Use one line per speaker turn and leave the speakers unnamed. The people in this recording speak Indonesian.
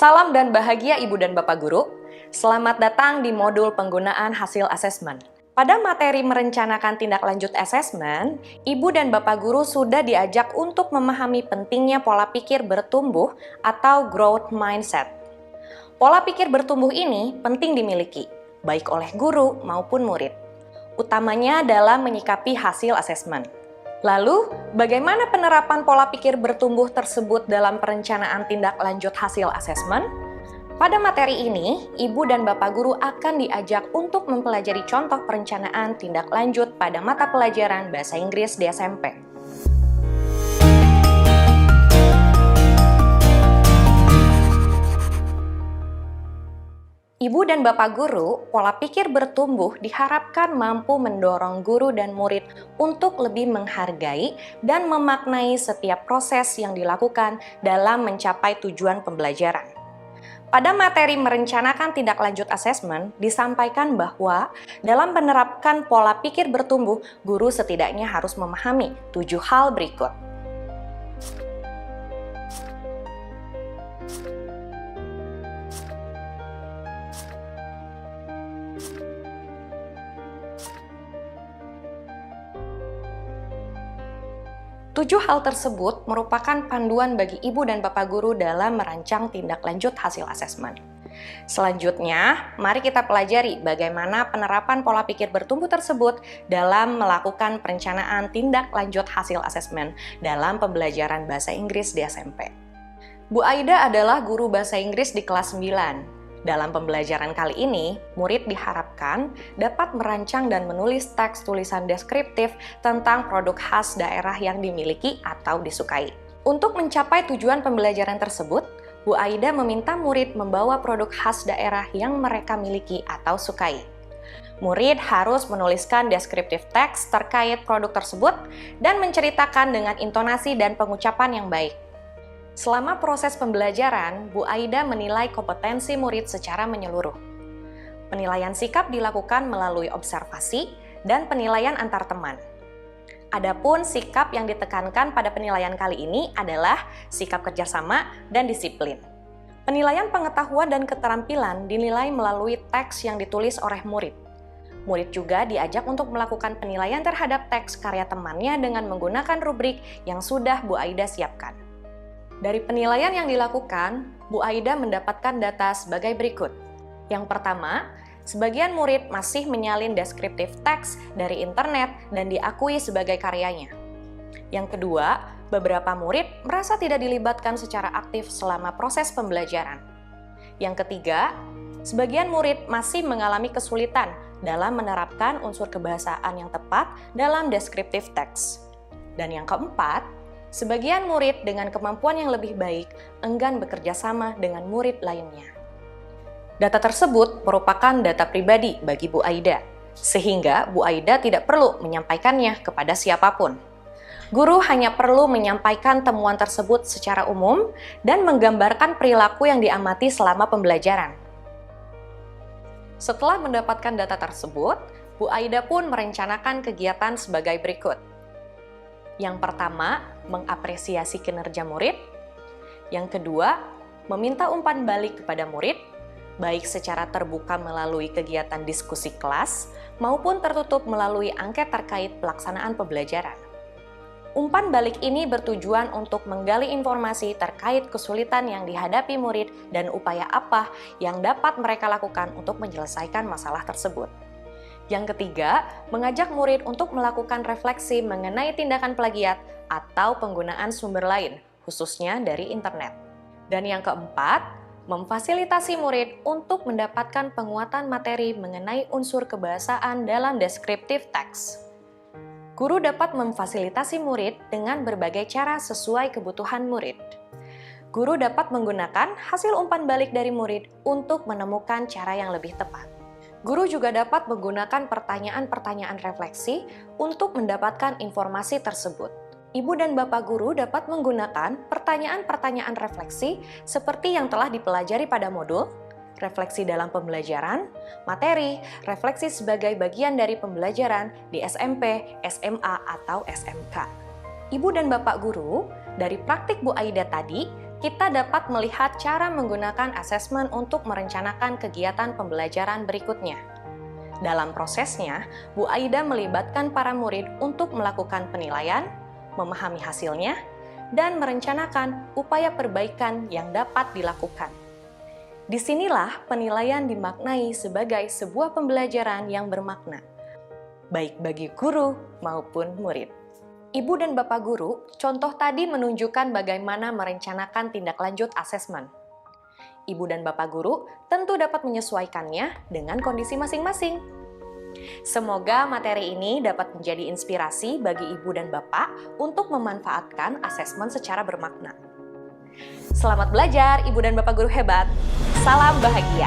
Salam dan bahagia Ibu dan Bapak Guru. Selamat datang di modul penggunaan hasil asesmen. Pada materi merencanakan tindak lanjut asesmen, Ibu dan Bapak Guru sudah diajak untuk memahami pentingnya pola pikir bertumbuh atau growth mindset. Pola pikir bertumbuh ini penting dimiliki, baik oleh guru maupun murid. Utamanya dalam menyikapi hasil asesmen. Lalu, bagaimana penerapan pola pikir bertumbuh tersebut dalam perencanaan tindak lanjut hasil asesmen? Pada materi ini, Ibu dan Bapak Guru akan diajak untuk mempelajari contoh perencanaan tindak lanjut pada mata pelajaran Bahasa Inggris di SMP. Ibu dan Bapak Guru, pola pikir bertumbuh diharapkan mampu mendorong guru dan murid untuk lebih menghargai dan memaknai setiap proses yang dilakukan dalam mencapai tujuan pembelajaran. Pada materi merencanakan tindak lanjut asesmen, disampaikan bahwa dalam menerapkan pola pikir bertumbuh, guru setidaknya harus memahami 7 hal berikut. Tujuh hal tersebut merupakan panduan bagi Ibu dan Bapak Guru dalam merancang tindak lanjut hasil asesmen. Selanjutnya, mari kita pelajari bagaimana penerapan pola pikir bertumbuh tersebut dalam melakukan perencanaan tindak lanjut hasil asesmen dalam pembelajaran Bahasa Inggris di SMP. Bu Aida adalah guru Bahasa Inggris di kelas 9. Dalam pembelajaran kali ini, murid diharapkan dapat merancang dan menulis teks tulisan deskriptif tentang produk khas daerah yang dimiliki atau disukai. Untuk mencapai tujuan pembelajaran tersebut, Bu Aida meminta murid membawa produk khas daerah yang mereka miliki atau sukai. Murid harus menuliskan deskriptif teks terkait produk tersebut dan menceritakan dengan intonasi dan pengucapan yang baik. Selama proses pembelajaran, Bu Aida menilai kompetensi murid secara menyeluruh. Penilaian sikap dilakukan melalui observasi dan penilaian antar teman. Adapun sikap yang ditekankan pada penilaian kali ini adalah sikap kerjasama dan disiplin. Penilaian pengetahuan dan keterampilan dinilai melalui teks yang ditulis oleh murid. Murid juga diajak untuk melakukan penilaian terhadap teks karya temannya dengan menggunakan rubrik yang sudah Bu Aida siapkan. Dari penilaian yang dilakukan, Bu Aida mendapatkan data sebagai berikut. Yang pertama, sebagian murid masih menyalin deskriptif teks dari internet dan diakui sebagai karyanya. Yang kedua, beberapa murid merasa tidak dilibatkan secara aktif selama proses pembelajaran. Yang ketiga, sebagian murid masih mengalami kesulitan dalam menerapkan unsur kebahasaan yang tepat dalam deskriptif teks. Dan yang keempat, sebagian murid dengan kemampuan yang lebih baik enggan bekerja sama dengan murid lainnya. Data tersebut merupakan data pribadi bagi Bu Aida, sehingga Bu Aida tidak perlu menyampaikannya kepada siapapun. Guru hanya perlu menyampaikan temuan tersebut secara umum dan menggambarkan perilaku yang diamati selama pembelajaran. Setelah mendapatkan data tersebut, Bu Aida pun merencanakan kegiatan sebagai berikut. Yang pertama, mengapresiasi kinerja murid. Yang kedua, meminta umpan balik kepada murid, baik secara terbuka melalui kegiatan diskusi kelas maupun tertutup melalui angket terkait pelaksanaan pembelajaran. Umpan balik ini bertujuan untuk menggali informasi terkait kesulitan yang dihadapi murid dan upaya apa yang dapat mereka lakukan untuk menyelesaikan masalah tersebut. Yang ketiga, mengajak murid untuk melakukan refleksi mengenai tindakan plagiat atau penggunaan sumber lain, khususnya dari internet. Dan yang keempat, memfasilitasi murid untuk mendapatkan penguatan materi mengenai unsur kebahasaan dalam deskriptif teks. Guru dapat memfasilitasi murid dengan berbagai cara sesuai kebutuhan murid. Guru dapat menggunakan hasil umpan balik dari murid untuk menemukan cara yang lebih tepat. Guru juga dapat menggunakan pertanyaan-pertanyaan refleksi untuk mendapatkan informasi tersebut. Ibu dan Bapak Guru dapat menggunakan pertanyaan-pertanyaan refleksi seperti yang telah dipelajari pada modul, refleksi dalam pembelajaran, materi, refleksi sebagai bagian dari pembelajaran di SMP, SMA, atau SMK. Ibu dan Bapak Guru, dari praktik Bu Aida tadi, kita dapat melihat cara menggunakan asesmen untuk merencanakan kegiatan pembelajaran berikutnya. Dalam prosesnya, Bu Aida melibatkan para murid untuk melakukan penilaian, memahami hasilnya, dan merencanakan upaya perbaikan yang dapat dilakukan. Disinilah penilaian dimaknai sebagai sebuah pembelajaran yang bermakna, baik bagi guru maupun murid. Ibu dan Bapak Guru, contoh tadi menunjukkan bagaimana merencanakan tindak lanjut asesmen. Ibu dan Bapak Guru tentu dapat menyesuaikannya dengan kondisi masing-masing. Semoga materi ini dapat menjadi inspirasi bagi Ibu dan Bapak untuk memanfaatkan asesmen secara bermakna. Selamat belajar, Ibu dan Bapak Guru hebat. Salam bahagia.